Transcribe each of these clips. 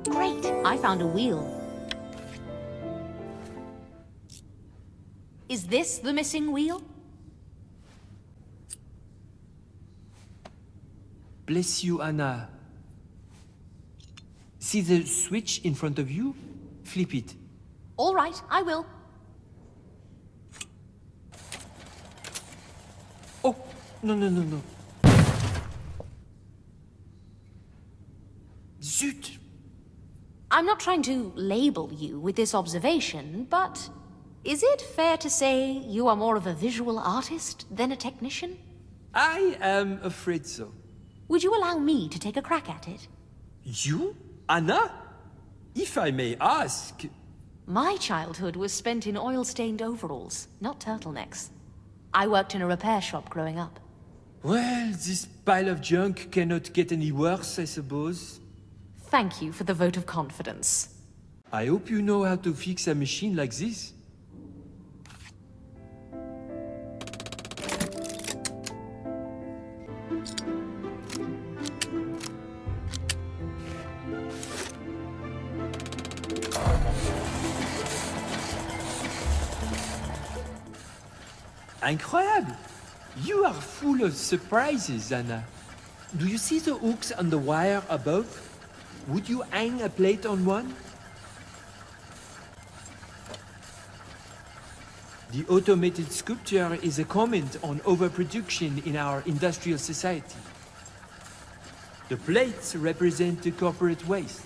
Great, I found a wheel. Is this the missing wheel? Bless you, Anna. See the switch in front of you? Flip it. All right, I will. Oh, no. Zut! I'm not trying to label you with this observation, but is it fair to say you are more of a visual artist than a technician? I am afraid so. Would you allow me to take a crack at it? You? Anna? If I may ask... My childhood was spent in oil-stained overalls, not turtlenecks. I worked in a repair shop growing up. Well, this pile of junk cannot get any worse, I suppose. Thank you for the vote of confidence. I hope you know how to fix a machine like this. Incroyable! You are full of surprises, Anna. Do you see the hooks on the wire above? Would you hang a plate on one? The automated sculpture is a comment on overproduction in our industrial society. The plates represent the corporate waste.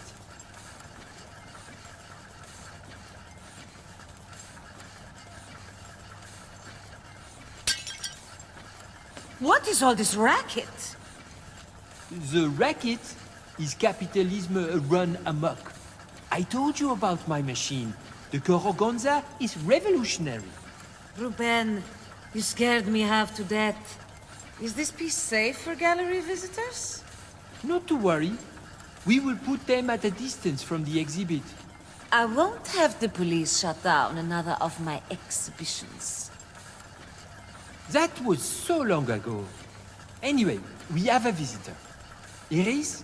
What is all this racket? The racket is capitalism run amok. I told you about my machine. The Corogonza is revolutionary. Ruben, you scared me half to death. Is this piece safe for gallery visitors? Not to worry. We will put them at a distance from the exhibit. I won't have the police shut down another of my exhibitions. That was so long ago. Anyway, we have a visitor. Iris,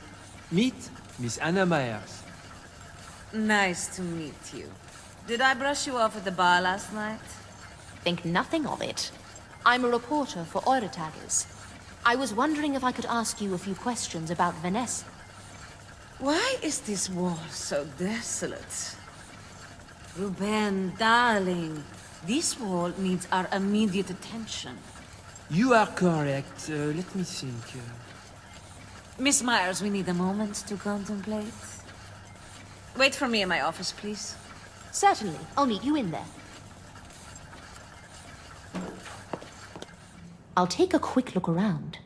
meet Miss Anna Myers. Nice to meet you. Did I brush you off at the bar last night? Think nothing of it. I'm a reporter for Eurotagers. I was wondering if I could ask you a few questions about Vanessa. Why is this wall so desolate? Ruben, darling, this wall needs our immediate attention. You are correct. Let me think. Miss Myers, we need a moment to contemplate. Wait for me in my office, please. Certainly, I'll meet you in there. I'll take a quick look around.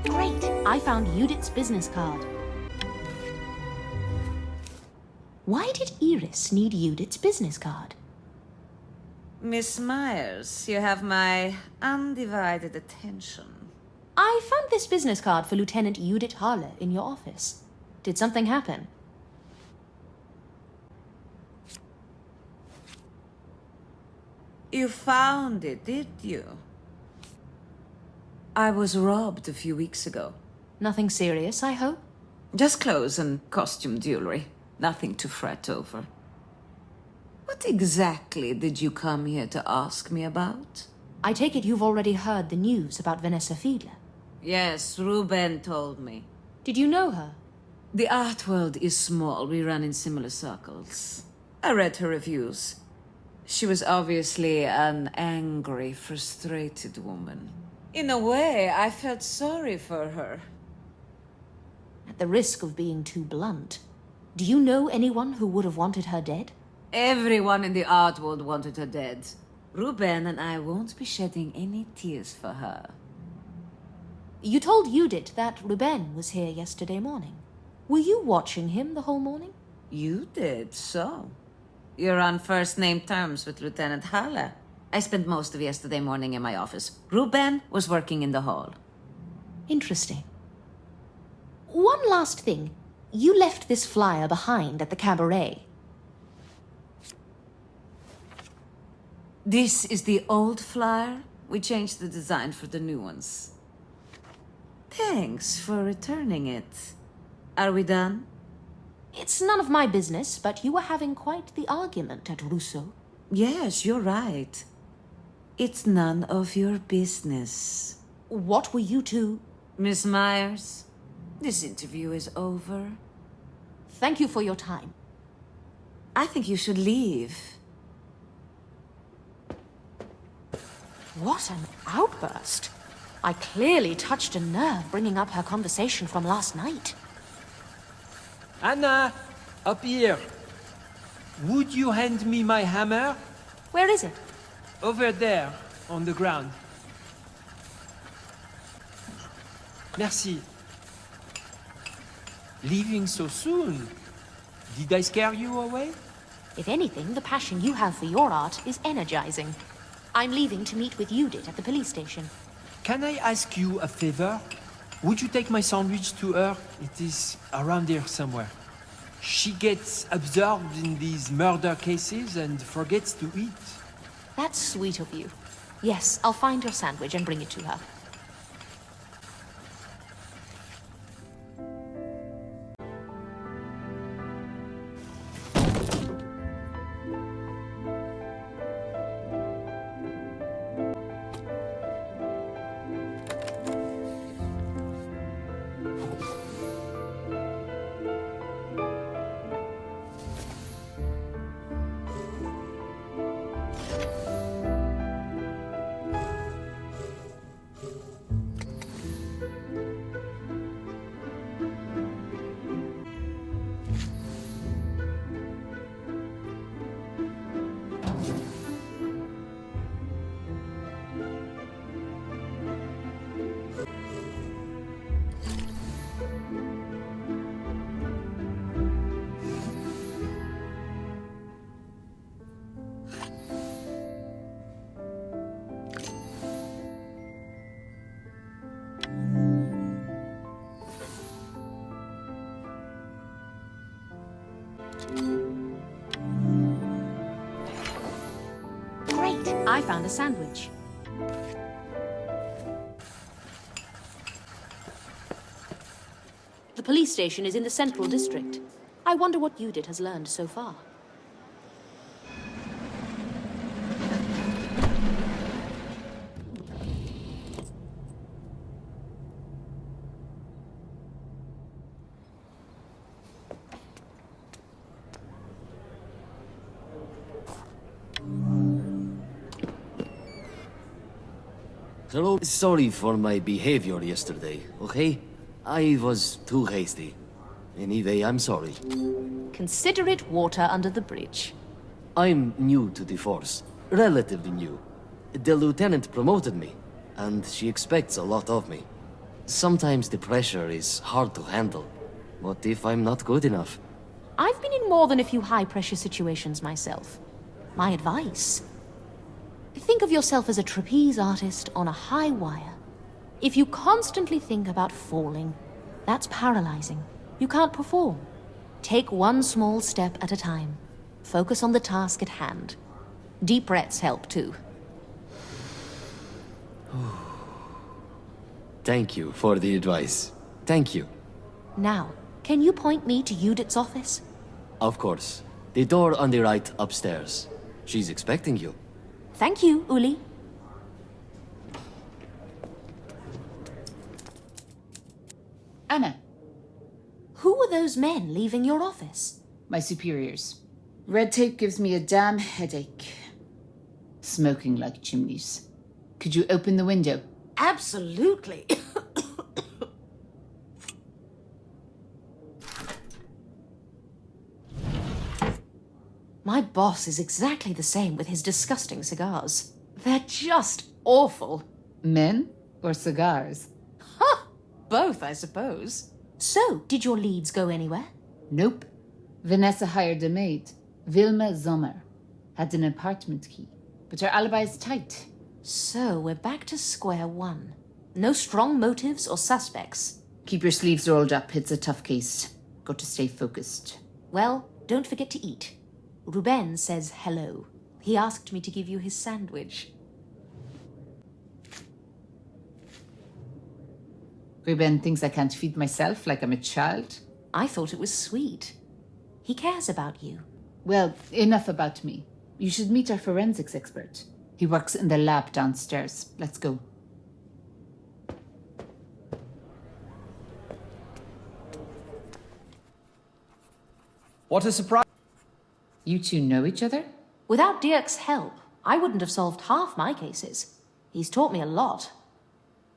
Great! I found Judith's business card. Why did Iris need Judith's business card? Miss Myers, you have my undivided attention. I found this business card for Lieutenant Judith Halle in your office. Did something happen? You found it, did you? I was robbed a few weeks ago. Nothing serious, I hope? Just clothes and costume jewelry. Nothing to fret over. What exactly did you come here to ask me about? I take it you've already heard the news about Vanessa Fiedler. Yes, Ruben told me. Did you know her? The art world is small. We run in similar circles. I read her reviews. She was obviously an angry, frustrated woman. In a way, I felt sorry for her. At the risk of being too blunt, do you know anyone who would have wanted her dead? Everyone in the art world wanted her dead. Ruben and I won't be shedding any tears for her. You told Judith that Ruben was here yesterday morning. Were you watching him the whole morning? You did, so. You're on first-name terms with Lieutenant Halle. I spent most of yesterday morning in my office. Ruben was working in the hall. Interesting. One last thing. You left this flyer behind at the cabaret. This is the old flyer. We changed the design for the new ones. Thanks for returning it. Are we done? It's none of my business, but you were having quite the argument at Rousseau. Yes, you're right. It's none of your business. What were you two? Miss Myers, this interview is over. Thank you for your time. I think you should leave. What an outburst. I clearly touched a nerve bringing up her conversation from last night. Anna, up here. Would you hand me my hammer? Where is it? Over there, on the ground. Merci. Leaving so soon? Did I scare you away? If anything, the passion you have for your art is energizing. I'm leaving to meet with Judith at the police station. Can I ask you a favor? Would you take my sandwich to her? It is around here somewhere. She gets absorbed in these murder cases and forgets to eat. That's sweet of you. Yes, I'll find your sandwich and bring it to her. Great! I found a sandwich. The police station is in the Central District. I wonder what Judith has learned so far. Hello, sorry for my behavior yesterday, okay? I was too hasty. Anyway, I'm sorry. Consider it water under the bridge. I'm new to the force. Relatively new. The lieutenant promoted me, and she expects a lot of me. Sometimes the pressure is hard to handle. What if I'm not good enough? I've been in more than a few high-pressure situations myself. My advice: think of yourself as a trapeze artist on a high wire. If you constantly think about falling, that's paralyzing. You can't perform. Take one small step at a time. Focus on the task at hand. Deep breaths help too. Thank you for the advice. Thank you. Now, can you point me to Judith's office? Of course. The door on the right upstairs. She's expecting you. Thank you, Uli. Anna, Who were those men leaving your office? my superiors. Red tape gives me a damn headache. Smoking like chimneys. Could you open the window? Absolutely. My boss is exactly the same with his disgusting cigars. They're just awful. Men or cigars? Ha! Both, I suppose. So, did your leads go anywhere? Nope. Vanessa hired a maid, Wilma Sommer. Had an apartment key, but her alibi is tight. So, we're back to square one. No strong motives or suspects. Keep your sleeves rolled up, it's a tough case. Got to stay focused. Well, don't forget to eat. Ruben says hello. He asked me to give you his sandwich. Ruben thinks I can't feed myself like I'm a child. I thought it was sweet. He cares about you. Well, enough about me. You should meet our forensics expert. He works in the lab downstairs. Let's go. What a surprise! You two know each other? Without Dirk's help, I wouldn't have solved half my cases. He's taught me a lot.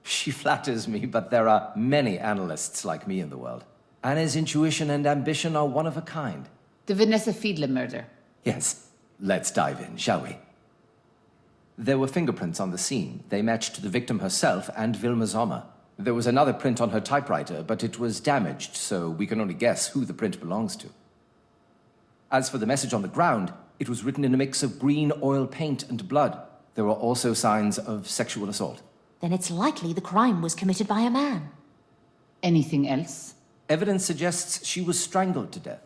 She flatters me, but there are many analysts like me in the world. Anna's intuition and ambition are one of a kind. The Vanessa Fiedler murder. Yes, let's dive in, shall we? There were fingerprints on the scene. They matched the victim herself and Wilma Sommer. There was another print on her typewriter, but it was damaged, so we can only guess who the print belongs to. As for the message on the ground, it was written in a mix of green oil paint and blood. There were also signs of sexual assault. Then it's likely the crime was committed by a man. Anything else? Evidence suggests she was strangled to death,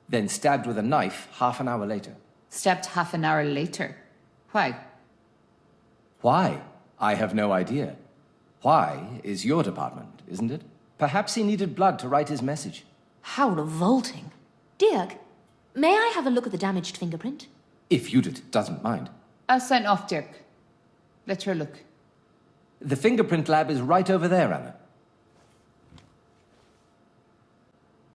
then stabbed with a knife half an hour later. Stabbed half an hour later. Why? Why? I have no idea. Why is your department, isn't it? Perhaps he needed blood to write his message. How revolting. Dirk, may I have a look at the damaged fingerprint? If Judith doesn't mind. I'll sign off, Dirk. Let her look. The fingerprint lab is right over there, Anna.